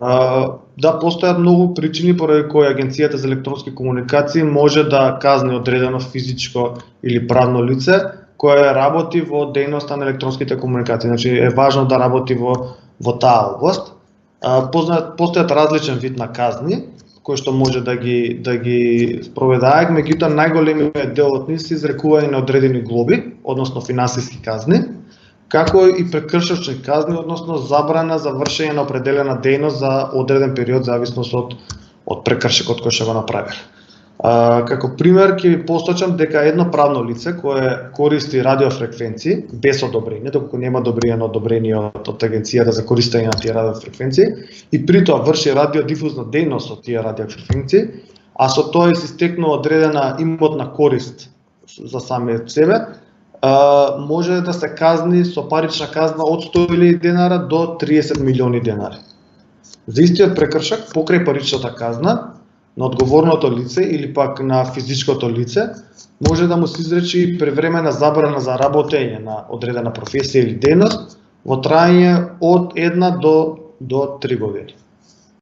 Да, постојат многу причини поради кои Агенцијата за електронски комуникации може да казни одредено физичко или правно лице кое работи во дејноста на електронските комуникации. Значи е важно да работи во таа област. Постојат различен вид на казни кои што може да ги спроведе АЕК, меѓутоа најголемиот дел од нив се изрекување на одредени глоби, односно финансиски казни, како и прекршочни казни, односно забрана за вршење на определена дејност за одреден период, зависност од прекршокот кој ќе го направи. Како пример ќе ви посочам дека едно правно лице кое користи радиофреквенции без одобрение, доколку нема добриено одобрение од Агенцијата за користење на тие радиофреквенции и при тоа врши радиодифузна дејност од тие радиофреквенции, а со тоа се стекнува одредена имотна корист за самиот себе, може да се казни со парична казна од 100.000 денара до 30 милиони денари. За истиот прекршок покрај паричната казна на одговорното лице или пак на физичкото лице може да му се изречи превремена забрана за работење на одредена професија или дејност во траење од 1 до 3 години.